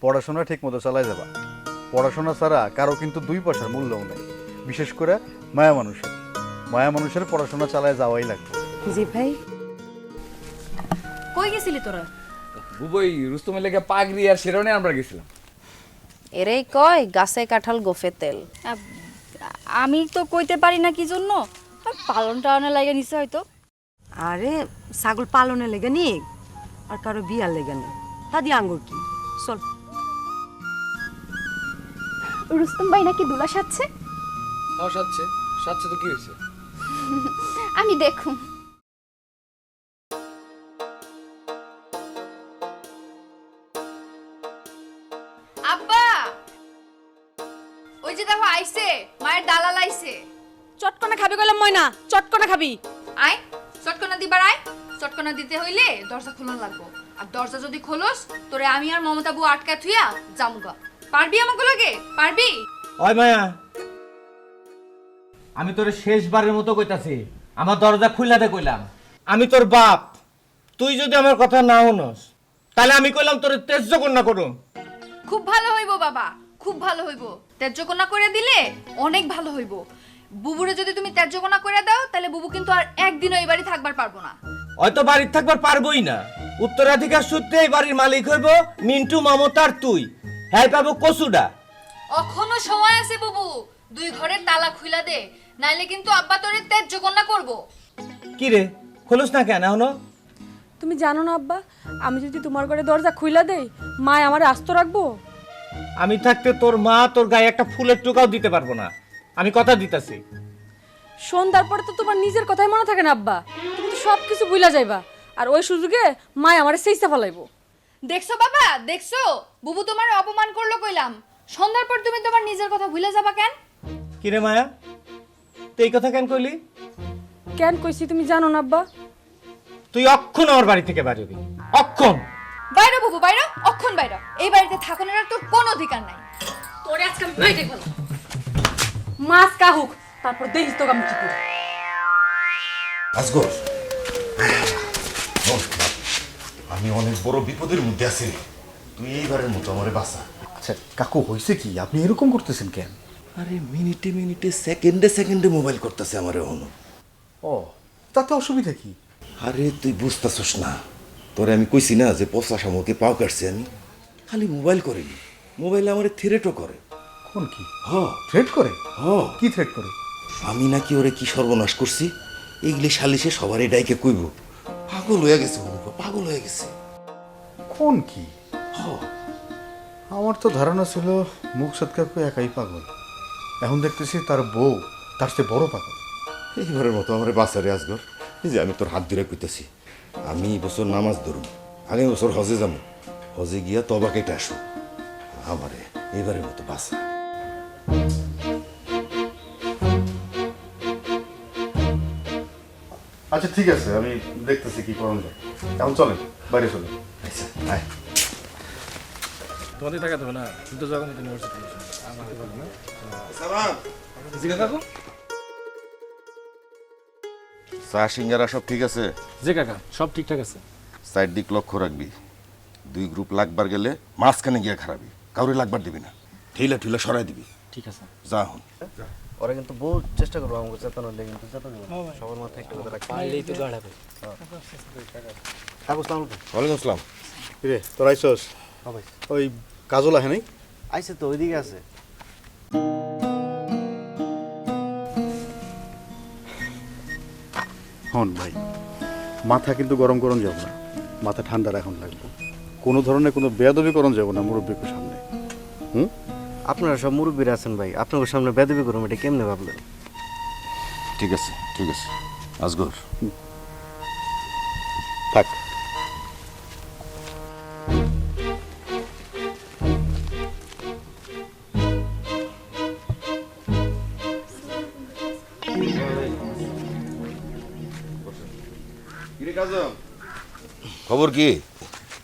পড়াশোনা ঠিক মতো চালাই যাবা। পড়াশোনা ছাড়া কারো কিন্তু 2 পয়সার মূল্যও নেই, বিশেষ করে মায়া মানুষের পড়াশোনা চালায় যাওয়াই লাগবে। জি ভাই। কই গেছিলি তোরা? বুবই রুস্তমের লেগে পাগড়ি আর শেরওয়ানি আমরা গেছিলাম। এরেই কয় গাছে কাঁঠাল গোফে তেল। আমি তো কইতে পারি না কি জন্য, পালন টালনে লাগে নিছে হয়তো। আরে ছাগল পালনে লেগে নি আর কারো বিয়ার লেগে নি, তা দিয়ে আঙ্গুর কি চল। রুস্তম ভাই নাকি দুলা সাজছে? তাও সাচ্ছে সাচ্ছে তো কি হয়েছে? আমি দেখুন। আব্বা, ওই যে দেখো আইছে, মায়ের দালাল আইছে। চটকনা খাবি কইলাম ময়না, চটকনা খাবি। আয় চটকনা দিবার আয়। চটকনা দিতে হইলে দরজা খোলা লাগবো, আর দরজা যদি খোলস তোরে আমি আর মমতা বউ আটকা থুইয়া জামুগা। পারবি আমাকে লগে? পারবি? ওই মায়া, আমি তোরে শেষবারের মতো কইতাছি, আমার দরজা খুইলা দে কইলাম। আমি তোর বাপ, তুই যদি আমার কথা না শুনস তাহলে আমি কইলাম তোরে তেজ্য কন্যা করুম। খুব ভালো হইব বাবা, খুব ভালো হইব। ত্যায্যকন্যা করে দিলে অনেক ভালো হইব। বুবুরে যদি তুমি ত্যায্যকন্যা করে দাও তাহলে বুবু কিন্তু আর একদিনও এই বাড়ি থাকবার পারবো না। হয়তো বাড়ির থাকবার পারবই না, উত্তরাধিকার সূত্রে এই বাড়ির মালিক হইব মিন্টু, মমতার তুই। হ্যাঁ পাবো কসুডা। এখনো সময় আছে বুবু, 2 ঘরের তালা খুইলা দে, নাইলে কিন্তু আব্বা তোরে ত্যায্যকন্যা করব। কি রে খোলস না কেন এখনো? তুমি জানো না আব্বা, আমি যদি তোমার ঘরে দরজা খুইলা দেই মা আমারে আস্ত রাখবো? আমি থাকতে তোর মা তোর গায়ে একটা ফুলের টুকাও দিতে পারবো না, আমি কথা দিতাছি। সন্ধ্যার পরে তো তোমার নিজের কথাই মনে থাকে না আব্বা, তুমি তো সব কিছু ভুলা যাইবা, আর ওই সুযোগে মা আমারে সেইসা ফেলাইবো। দেখছো বাবা, দেখছো বুবু তোমার অপমান করলো কইলাম। সন্ধ্যার পর তুমি তোমার নিজের কথা ভুলে যাবা কেন? কি রে মায়া, তুই এই কথা কেন কইলি? কেন কইছি তুমি জানো না আব্বা? তুই অক্ষণ আমার বাড়ি থেকে বাড়ি হবি, অক্ষণ। বাইরে বুবু বাইরে, অক্ষণ বাইরে। এই বাড়িতে থাকানোর আর তোর কোনো অধিকার নাই। তোরে আজকে আমি বাইরে গেলাম, মাছ কাহুক, তারপর দেখিস তোকে আমি কি করি। আজগর, নমস্কার। আমি অনেক বড় বিপদের মধ্যে আছি, তুই এইবারের মতো আমারে বাঁচা। আচ্ছা কাকু, হয়েছে কি? আপনি এরকম করতেছেন কেন? আরে মিনিটে মিনিটে সেকেন্ডে সেকেন্ডে মোবাইল করতেছে আমারে হনো। ও, তাতে অসুবিধা কি? আরে তুই বুঝতেছস না, তোরে আমি কইছি না যে পচা শামুকে পাও কাটছি আমি। খালি মোবাইল করিনি, মোবাইলে আমারে থ্রেটও করে। কোন কি? হ থ্রেট করে? হ কি থ্রেট করে? আমি নাকি ওরে কি সর্বনাশ করছি এইগুলি সালিশে সবারই ডাইকে কইব। পাগল হয়ে গেছে অনুপা, পাগল হয়ে গেছে। কোন কি? হ আমার তো ধারণা ছিল মুকসদ কাকু একাই পাগল, এখন দেখতেছি তার বউ তার চেয়ে বড় পাগল। এইবারের মতো আমার বাঁচারে আজগর, এই যে আমি তোর হাত ধরে কইতেছি, আমি এই বছর নামাজ ধরুম, আগামী বছর হজে যাবো, হজে গিয়া তবা কেটে আসো, আমারে এইবারের মতো বাঁচা। আচ্ছা ঠিক আছে, আমি দেখতেছি কি করা যায়। এখন চলেন, বাইরে চলেন। আচ্ছা আয়। তোমাদের টাকা দেবে না, কিন্তু জগন্নাথ ইউনিভার্সিটি জিগা কাকু। চা সিঙ্গারা সব ঠিক আছে? জি কাকা, সব ঠিকঠাক আছে। সাইড দিক লক্ষ্য রাখবি, 2 গ্রুপ লাগবার গেলে মাঝখানে গিয়া খারাপি, কাউরে লাগবার দিবি না, ঠেলা ঠেলা সরাই দিবি। ঠিক আছে। যা হন। ওরা কিন্তু বহু চেষ্টা করবো আমাকে চেতানোর লেগে, কিন্তু চেতানো সবার মাথায় একটা কথা রাখি। পারলেই তো গাড়াবে। কাকু আসসালামু আলাইকুম। ওয়ালাইকুম আসসালাম। রে তোর আইসস? ওই কাজল আহে নাই? আইসে তো ওইদিকে আছে। হন ভাই, মাথা কিন্তু গরম করন যাব না, মাথা ঠান্ডা রাখুন লাগবে। কোনো ধরনের কোনো বেয়াদবি করন যাব না মুরব্বীর সামনে। আপনারা সব মুরব্বীরা আছেন ভাই, আপনাদের সামনে বেদবি করুন, এটা কেমনে ভাবলেন? ঠিক আছে ঠিক আছে আজগর, থাক। খবর কি?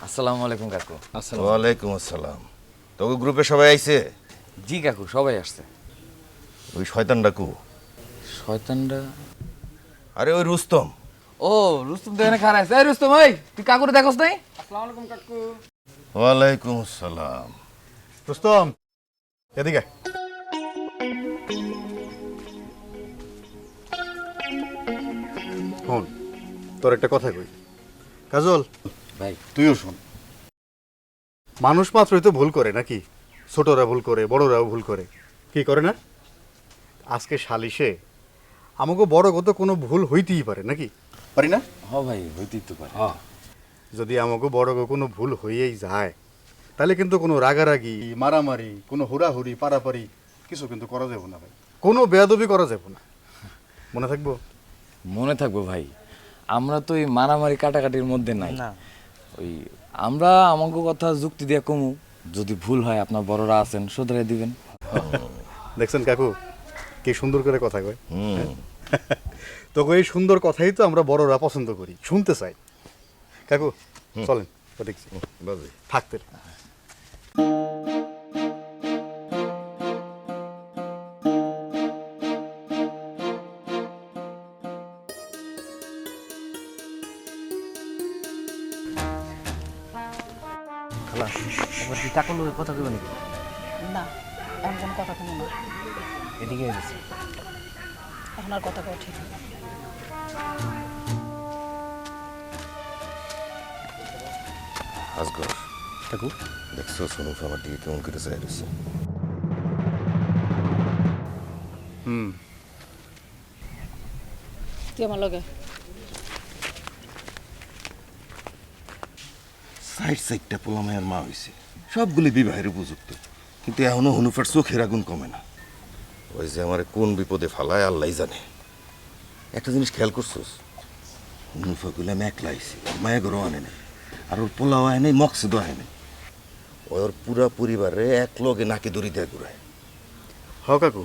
আসসালামু আলাইকুম কাকু। ওয়ালাইকুম আসসালাম। তোকে গ্রুপে সবাই আইছে? জি কাকু, সবাই আসছে। ওই শয়তানটা কু? শয়তানটা? আরে ওই রুস্তম। ও রুস্তম তো এখানে খাড়া আছে। এই রুস্তম, ওই তুই কাকুরে দেখোস নাই? আসসালামু আলাইকুম কাকু। ওয়ালাইকুম আসসালাম। রুস্তম এদিকে শোন, তোর একটা কথা কই। কাজল ভাই তুইও শোন, মানুষ মাত্রই তো ভুল করে নাকি? ছোটরা ভুল করে, বড়রাও ভুল করে, কি করে না? আজকে সালিশে আমাকে বড় কত কোনো ভুল হইতেই পারে নাকি, পারি না? হ ভাই হইতেই তো পারে। যদি আমাকে বড় কোনো ভুল হয়েই যায়, তাহলে কিন্তু কোনো রাগারাগি, মারামারি, কোনো হুড়াহুড়ি, পারাপারি কিছু কিন্তু করা যাবে না ভাই, কোনো বেয়াদবি করা যাবে না, মনে থাকবো? মনে থাকবো ভাই, আমরা তো এই মারামারি কাটাকাটির মধ্যে নাই। ওই আমরা আমাকে কথা যুক্তি দিয়ে কমু, যদি ভুল হয় আপনার বড়রা আছেন শুধরে দিবেন। দেখছেন কাকু কি সুন্দর করে কথা কয়। তোকে এই সুন্দর কথাই তো আমরা বড়রা পছন্দ করি, শুনতে চাই। কাকু চলেন দেখছি বাজে থাকতে। খালা এবার কি টাকা লোকের কথা কইবে নাকি? না এমন কোনো কথা তুমি না, এদিকে গেছে। এখন আর কথা কও ঠিক না। আজগর কাকু দেখছো সোনু আমার দিকে কেমন করে চাই রয়েছে? তুই আমার লগে সাইডটা পোলা মায়ের মা হয়েছে, সবগুলি বিবাহের উপযুক্ত, কিন্তু এখনো হনুফার চোখের আগুন কমে না। ওই যে আমার কোন বিপদে ফালায় আল্লাহ জানে। একটা জিনিস খেয়াল করছোস, হনুফা গুলো আমি একলা আইছি, মায়া ঘরও আনে নাই, আর ওর পোলাও আয় নাই, মকসুদও আয় নাই। ওর পুরা পরিবারে এক লগে নাকে দড়ি দেয় ঘুরায়। হ কাকু,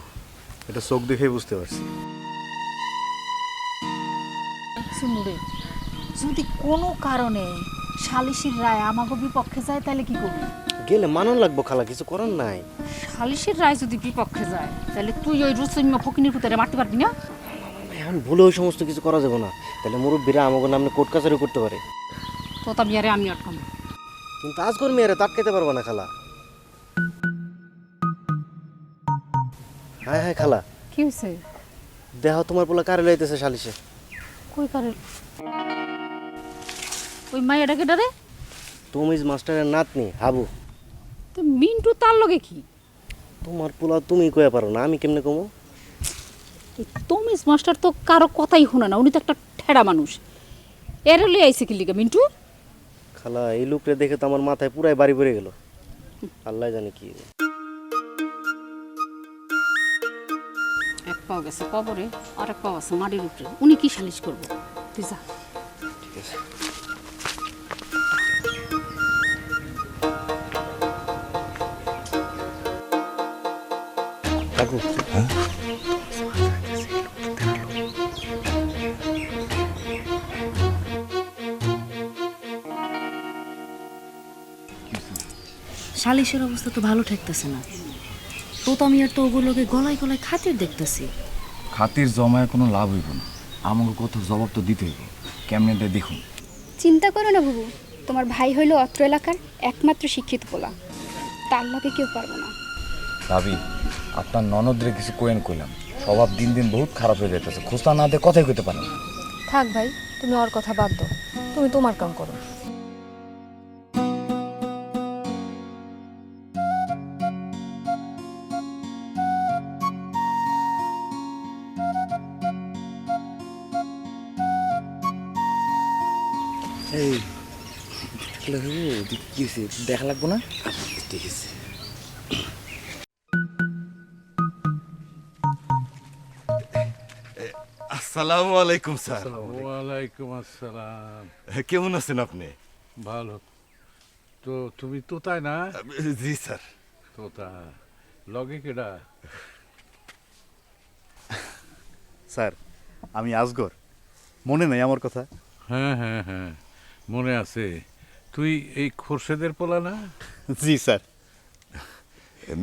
এটা চোখ দেখেই বুঝতে পারছি। শুনুরে, যদি কোনো কারণে সালিশির রায় আমাকে বিপক্ষে যায় তাহলে কি করবি? গেলে মানন লাগবো খালা, কিছু করার নাই। সালিশির রায় যদি বিপক্ষে যায় তাহলে তুই ওই রুসুম্মা ফকিনির পুতারে মারতে পারবি না? এখন ভুলে ওই সমস্ত কিছু করা যাবে না, তাহলে মুরব্বীরা আমাকে নামে কোর্ট কাছারি করতে পারে। তো তা বিয়ারে আমি আটকাম। কিন্তু আজগর মেয়েরা তাটকাইতে পারবো না খালা। হ্যাঁ হ্যাঁ খালা, কি হয়েছে? দেহ তোমার পোলা কারে লইতেছে সালিশে। কই কারে? ওই মাইয়াটাকে ডারে? তুমি মাস্টারের নাতনি হাবু। তো মিন্টু তার লগে কি? তোমার পোলা তুমি কইয়া পারো না, আমি কেমনে কমো? এই তমিজ মাস্টার তো কারো কথাই শুনে না, উনি তো একটা ঠেড়া মানুষ। এর হলে আইসে কি লিগা মিন্টু? খালা এই লোকরে দেখে তো আমার মাথায় পুরাই বাড়ি পড়ে গেল, আল্লাহ জানে কি। এক পাও গেছে কবরে, আর এক পাও আছে মাটির উপরে, উনি কি সালিশ করবো? তুই যা। ঠিক আছে। কাকু সালিশের অবস্থা তো ভালো ঠেকতেছে না। তো আমি আর তো ওগুলোকে গলায় গলায় খাতির দেখতেছি। খাতির জমায় কোনো লাভ হইব না, আমাকে কথা জবাব তো দিতে হইব। কেমনে দেয় দেখুন। চিন্তা করো না বুবু, তোমার ভাই হইল অত্র এলাকার একমাত্র শিক্ষিত পোলা, তার লগে কেউ পারবো না। ভাবি আপনার ননদরে কিছু কোয়েন কইলাম, স্বভাব দিন দিন বহুত খারাপ হয়ে যাইতেছে, খোঁজা না দিয়ে কথাই কইতে পারেন না। থাক ভাই, তুমি ওর কথা বাদ দাও, তুমি তোমার কাম করো। এই কি হয়েছে দেখা লাগবো না? ঠিক আছে। আসসালামু আলাইকুম স্যার। ওয়ালাইকুম আসসালাম। কেমন আছেন আপনি? ভালো। তো তুমি তোতায় না? জি স্যার। তোতা লগে কেডা? স্যার আমি আজগর, মনে নাই আমার কথা? হ্যাঁ হ্যাঁ হ্যাঁ মনে আছে। তুই এই খোরশেদের পোলা না? জি স্যার।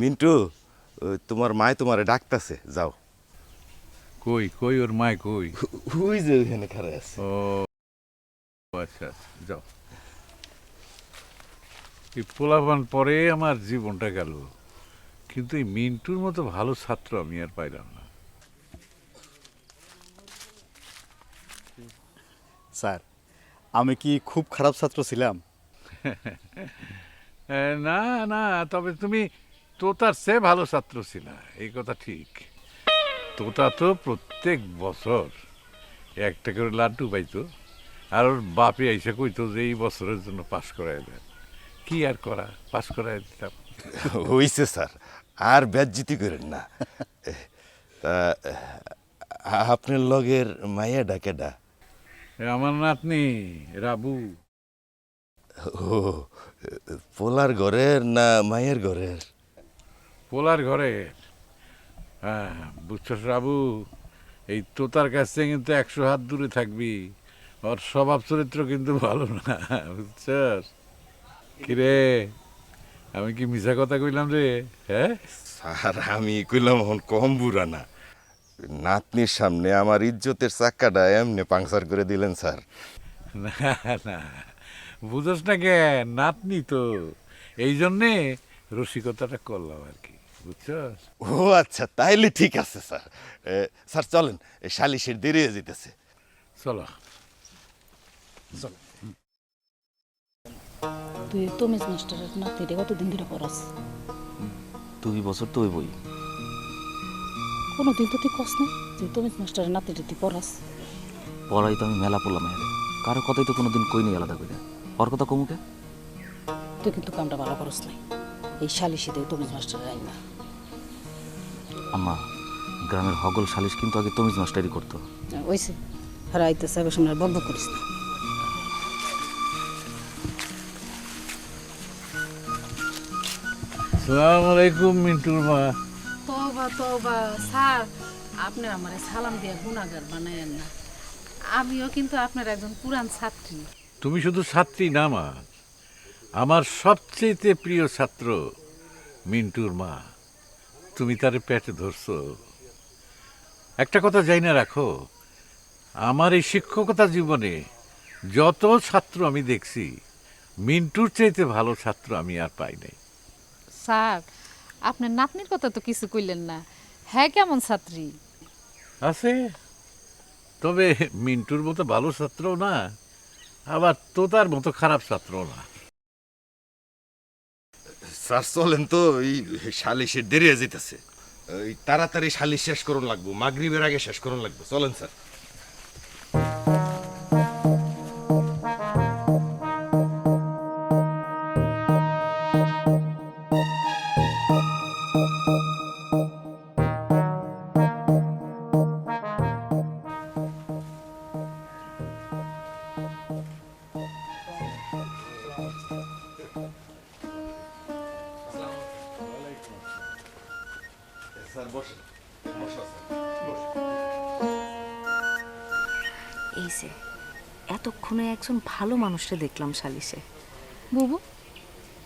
মিন্টু, তোমার মায় তোমারে ডাকতাছে, যাও। কই কই ওর মায় কই? ওই যে ওইখানে খাড়া আছে। ও আচ্ছা আচ্ছা, যাও। এই পোলাপান পরে আমার জীবনটা গেল, কিন্তু এই মিন্টুর মতো ভালো ছাত্র আমি আর পাইলাম না। স্যার, আমি কি খুব খারাপ ছাত্র ছিলাম? না না, তবে তুমি তোতার চেয়ে ভালো ছাত্র ছিলা, এই কথা ঠিক। তোতা তো প্রত্যেক বছর একটা করে লাড্ডু পাইতো, আর ওর বাপে এসে কইতো যে এই বছরের জন্য পাশ করাই দেন। কি আর করা, পাশ করাই দিতাম। হইছে স্যার, আর বেজ্জিতি করেন না। তা আপনার লগের মাইয়া ডাকেডা? আমার নাতনি রাবু। ও, পোলার ঘরের না মায়ের ঘরের? পোলার ঘরে। হ্যাঁ, বুঝছস রাবু, এই তোতার কাছ থেকে কিন্তু 100 হাত দূরে থাকবি। ওর স্বভাব চরিত্র কিন্তু ভালো না, বুঝছস? কিরে, আমি কি মিছা কথা কইলাম রে? হ্যাঁ স্যার, আমি কইলাম এখন কম বুড়া না। নাতনির সামনে আমার ইজ্জতের চাক্কাটা এমনি পাংচার করে দিলেন স্যার। না না, বুঝস না কে, নাতনি তো, এই জন্যে রসিকতাটা করলাম আর কি, বুঝছস? ও আচ্ছা, তাইলে ঠিক আছে স্যার। স্যার চলেন, এই সালিশের দেরি হয়ে যেতেছে। চলো। তুই তমিজ মাস্টারের নাতিরে কতদিন ধরে পড়াস? 2 বছর তো হইবই। কোনোদিন তো তুই কস না যে তমিজ মাস্টারের নাতিরে তুই পড়াস? পড়াই তো আমি মেলা পড়লাম, কারো কথাই তো কোনোদিন কই নেই আলাদা করে। ওর কথা কমুকে? তুই কিন্তু কামটা ভালো করস নাই। এই সালিশিতে তমিজ মাস্টারের আইন না। আম্মা, গ্রামের হগল সালিশ কিন্তু আগে তমিজ মাস্টারই করতো। ওইসে হারাইতে চাবে সামনে আর বন্ধ করিস না। আসসালামু আলাইকুম মিন্টুর মা। তওবা তওবা স্যার, আপনি আমারে সালাম দিয়ে গুনাহগার বানায়েন না। আমিও কিন্তু আপনার একজন পুরান ছাত্রী। তুমি শুধু ছাত্রী না মা, আমার সবচেয়ে প্রিয় ছাত্র মিন্টুর মা। তুমি তারে পেটে ধরছো। একটা কথা জানি না রাখো, আমার এই শিক্ষকতা জীবনে যত ছাত্র আমি দেখছি, মিন্টুর চাইতে ভালো ছাত্র আমি আর পাই নাই। স্যার, আপনার নাতনির কথা তো কিছু কইলেন না। হ্যাঁ, কেমন ছাত্রী? আছে, তবে মিন্টুর মতো ভালো ছাত্রও না, আবার তোতার মতো খারাপ ছাত্রও না। স্যার চলেন তো, এই সালিশের দেরি হয়ে যেতেছে। এই তাড়াতাড়ি সালিশ শেষ করুন লাগবো, মাগরিবের আগে শেষ করুন লাগবো। চলেন স্যার। এই যে এতক্ষণে একজন ভালো মানুষকে দেখলাম সালিশে। বুবু,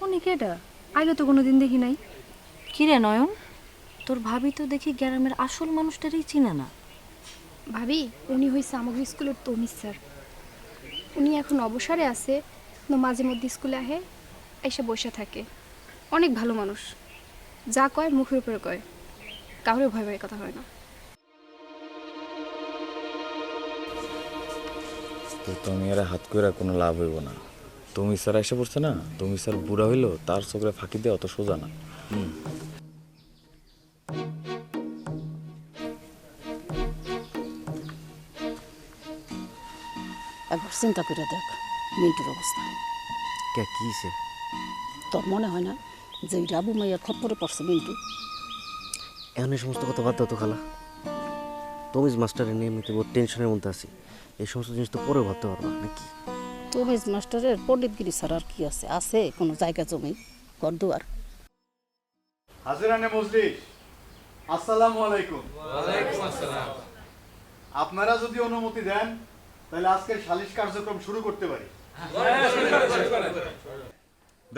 উনি কেডা? আগে তো কোনোদিন দেখি নাই। কিরে নয়ন, তোর ভাবি তো দেখি গ্রামের আসল মানুষটারই চিনে না। ভাবি, উনি হয়েছে আমাদের স্কুলের তমিজ স্যার। উনি এখন অবসরে আছে, কিন্তু মাঝে মধ্যে স্কুলে আহে, এসে বসে থাকে। অনেক ভালো মানুষ, যা কয় মুখের উপরে কয়, কাউরে ভয় ভয় কথা হয় না। তো তুমি এরা হাত করে কোনো লাভ হইব না। তুমি স্যার এসে পড়ছে না, তুমি স্যার বুড়া হইলো, তার চোখে ফাঁকি দেওয়া অত সোজা না। একবার চিন্তা করে দেখ মিন্টুর অবস্থা। কে কিছে? তোর মনে হয় না যে রাবু মাইয়ার খপ্পরে পড়ছে মিন্টু? এখন এই সমস্ত কথা বাদ দাও তো খালা। তমিজ মাস্টারের নিয়ে আমি তো বহুত টেনশনের মধ্যে আছি। এই সমস্ত জিনিস তো পরে ভাবতে পারবা নাকি? তমিজ মাস্টারের পণ্ডিতগিরি ছাড়া আর কি আছে? আছে কোনো জায়গা জমি, ঘর দুয়ার? হাজিরানে মজলিস, আসসালামু আলাইকুম। আপনারা যদি অনুমতি দেন তাহলে আজকের সালিশ কার্যক্রম শুরু করতে পারি।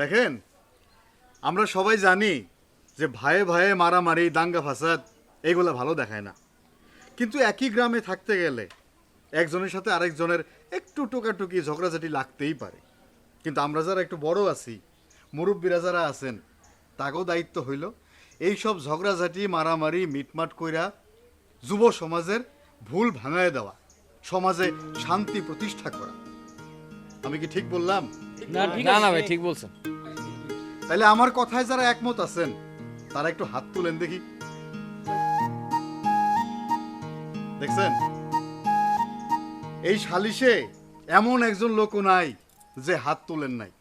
দেখেন, আমরা সবাই জানি যে ভাইয়ে ভাইয়ে মারামারি, দাঙ্গা ফাসাদ এগুলো ভালো দেখায় না, কিন্তু একই গ্রামে থাকতে গেলে একজনের সাথে আরেকজনের একটু টোকাটুকি ঝগড়াঝাটি লাগতেই পারে। কিন্তু আমরা যারা একটু বড় আছি, মুরব্বীরা যারা আছেন তাকেও দায়িত্ব হইল এই সব ঝগড়াঝাটি মারামারি মিটমাট কইরা যুব সমাজের ভুল ভাঙায় দেওয়া, সমাজে শান্তি প্রতিষ্ঠা করা। আমি কি ঠিক বললাম? না না ভাই ঠিক বলছেন। তাহলে আমার কথায় যারা একমত আছেন তারা একটু হাত তুলেন দেখি। দেখছেন, এই সালিশে এমন একজন লোকও নাই যে হাত তুলেন নাই।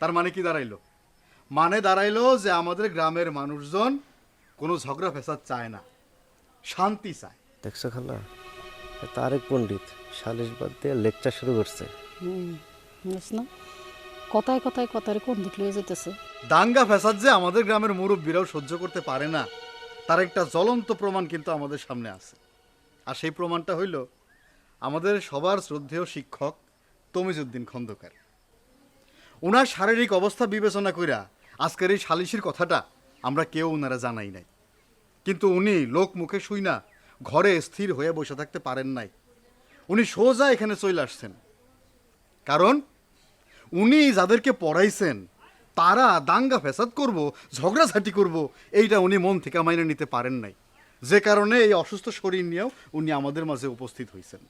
তার মানে কি দাঁড়াইলো? মানে দাঁড়াইলো যে আমাদের গ্রামের মানুষজন কোনো ঝগড়া ফেসাদ চায় না, শান্তি চায়। দেখছো খালা, তারেক পণ্ডিত সালিশ বাদ দিয়ে লেকচার শুরু করছে। না কথায় কথায় কথারে কোন দিক লয়ে যেতেছে। দাঙ্গা ফেসাদ যে আমাদের গ্রামের মুরব্বীরাও সহ্য করতে পারে না তার একটা জ্বলন্ত প্রমাণ কিন্তু আমাদের সামনে আছে। আর সেই প্রমাণটা হইল আমাদের সবার শ্রদ্ধেয় শিক্ষক তমিজউদ্দিন খন্দকার। ওনার শারীরিক অবস্থা বিবেচনা কইরা আজকের এই সালিশির কথাটা আমরা কেউ ওনারা জানাই নাই, কিন্তু উনি লোক মুখে শুই না ঘরে স্থির হয়ে বসে থাকতে পারেন নাই। উনি সোজা এখানে চলে আসছেন, কারণ উনি যাদেরকে পড়াইছেন তারা দাঙ্গা ফেসাদ করব, ঝগড়াঝাটি করব, এইটা উনি মন থেকে মাইনে নিতে পারেন নাই। যে কারণে এই অসুস্থ শরীর নিয়েও উনি আমাদের মাঝে উপস্থিত হয়েছেন।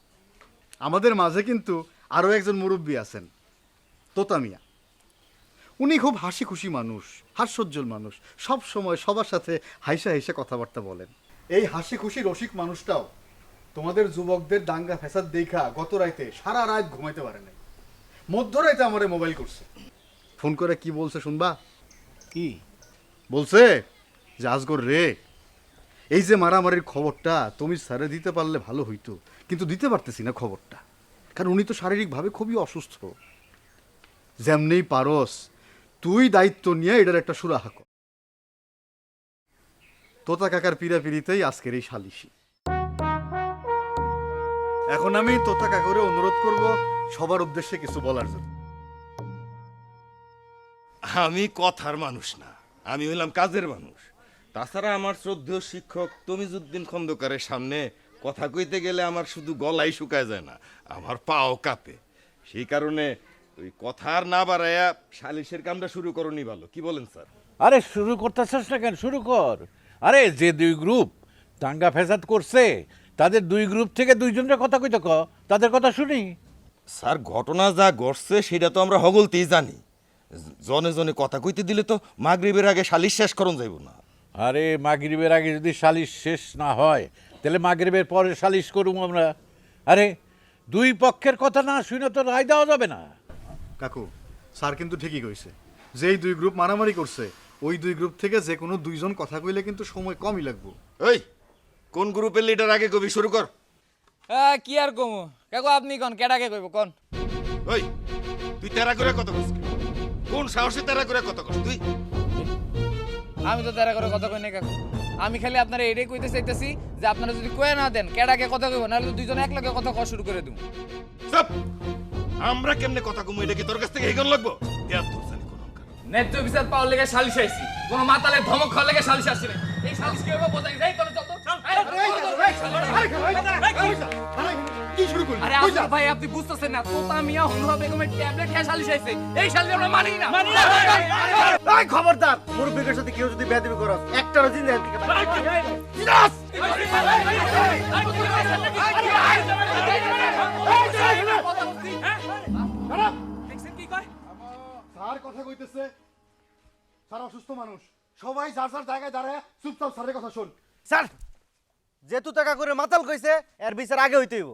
আমাদের মাঝে কিন্তু আরও একজন মুরব্বী আছেন, তোতা মিয়া। উনি খুব হাসি খুশি মানুষ, হাস্যোজ্জ্বল মানুষ, সব সময় সবার সাথে হাইসা হাইসা কথাবার্তা বলেন। এই হাসি খুশি রসিক মানুষটাও তোমাদের যুবকদের দাঙ্গা ফেসাদ দেখা গত রাইতে সারা রাত ঘুমাইতে পারে নাই। মধ্যরাইতে আমারে মোবাইল করছে, ফোন করে কি বলছে শুনবা? কি বলছে যে আজগর রে, এই যে মারামারির খবরটা তুমি স্যারে দিতে পারলে ভালো হইতো, কিন্তু দিতে পারতেছি না খবরটা, কারণ উনি তো শারীরিকভাবে খুবই অসুস্থ। যেমনেই পারস তুই দায়িত্ব নিয়ে এটার একটা সুরাহা কর। তোতা কাকার পিড়াপিড়িতেই আজকের এই সালিশি। এখন আমি তোতা কাকারে অনুরোধ করব সবার উদ্দেশ্যে কিছু বলার জন্য। আমি কথার মানুষ না, আমি হইলাম কাজের মানুষ। তাছাড়া আমার শ্রদ্ধেয় শিক্ষক তমিজউদ্দিন খন্দকারের সামনে কথা কইতে গেলে আমার শুধু গলাই শুকায় যায় না, আমার পাও কাঁপে। সেই কারণে ওই কথার না বাড়াইয়া সালিশের কামটা শুরু করনি ভালো। কি বলেন স্যার? আরে শুরু করতেছিস না কেন, শুরু কর। আরে যে দুই গ্রুপ দাঙ্গা ফেসাদ করছে তাদের দুই গ্রুপ থেকে দুইজনের কথা কইতে ক, তাদের কথা শুনি। স্যার ঘটনা যা ঘটছে সেটা তো আমরা হগলতেই জানি। জনে জনে কথা কইতে দিলে তো মাগরিবের আগে সালিশ শেষ করন যাইব না। আরে মাগরিবের আগে যদি সালিশ শেষ না হয় তাহলে মাগরিবের পরে সালিশ করুম আমরা। আরে দুই পক্ষের কথা না শুনে তো রায় দেওয়া যাবে না। কাকু, স্যার কিন্তু ঠিকই কইছে, যেই দুই গ্রুপ মারামারি করছে ওই দুই গ্রুপ থেকে যে কোনো দুইজন কথা কইলে কিন্তু সময় কমই লাগবে। ওই কোন গ্রুপের লিডার আগে কবি শুরু কর। কি আর কমু কাকু, আপনি কোন কেডাকে কইব কোন? ওই তুই তেরা করে কত কইছিস? কোন সাহসে তেরা করে কত কইছিস তুই? আমি তো তারা করে কথা কই নাই কাকু। আমি খালি আপনারা এটাই কইতে চাইতেছি যে আপনারা যদি কয়ে না দেন কেডাকে কথা কইব, নাহলে তো দুইজন একলগে কথা কওয়া শুরু করে দিম। চুপ! আমরা কেমনে কথা কমু এটা কি তোর কাছ থেকে হেগন লাগবো? দেখ তোর জানি কোন ন্যায্য বিচার পাওয়ার লেগে সালিশ আইছি, কোন মাতালের ধমক খাওয়ার লেগে সালিশ আসছি না। এই সালিশ কিভাবে বোঝাই যায় তোর যত কি শুরু করলি? আরে আব্দুল ভাই আপনি বুঝতেছেন না, তোতা মিয়া হুমরা বেগমের ট্যাবলেট খেয়ে সালিশ আইছে। এই সালিশ আমরা মানি না। এই খবরদার, মুরব্বীদের সাথে কেউ যদি বেয়াদবি করো একটারও দিন দেন থেকে স্যার কথা কইতেছে, স্যার অসুস্থ মানুষ, সবাই যার যার জায়গায় দাঁড়ায় চুপচাপ স্যারের কথা শোন। স্যার যেহেতু টাকা করে মাতাল কইছে এর বিচার আগে হইতে হইব।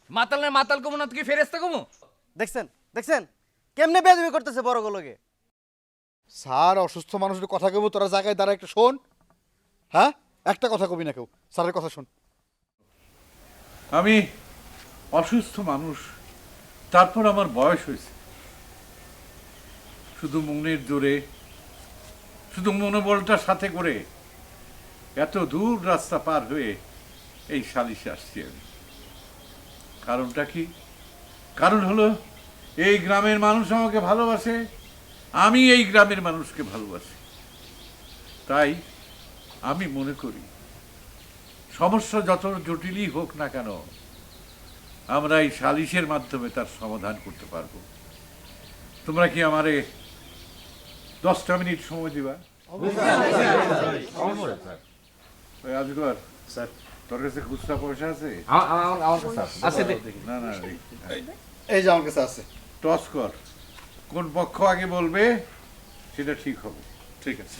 মাতাল না মাতাল কমু না তুই ফেরেশতা কমু? দেখছেন দেখছেন কেমনে বেয়াদবি করতেছে বড় গলগে। স্যার অসুস্থ মানুষের কথা কইব, তোরা জায়গায় দাঁড়ায় একটু শোন। হ্যাঁ, একটা কথা কবি না কেউ, স্যারের কথা শোন। আমি অসুস্থ মানুষ, তারপর আমার বয়স হয়েছে। শুধু মনের জোরে, শুধু মনোবলটা সাথে করে এত দূর রাস্তা পার হয়ে এই সালিশে আসছি আমি। কারণটা কি? কারণ হলো এই গ্রামের মানুষ আমাকে ভালোবাসে, আমি এই গ্রামের মানুষকে ভালোবাসি। তাই আমি মনে করি সমস্যা যত জটিলই হোক না কেন আমরা এই সালিশের মাধ্যমে তার সমাধান করতে পারবো। তোমরা কি আমারে 10টা মিনিট সময় দিবা। ওই আজগর স্যার, তোর কাছে খুচরা পয়সা আছে? আছে না না, এই যে আমার কাছে আছে। টস কর, কোন পক্ষ আগে বলবে সেটা ঠিক হবে। ঠিক আছে।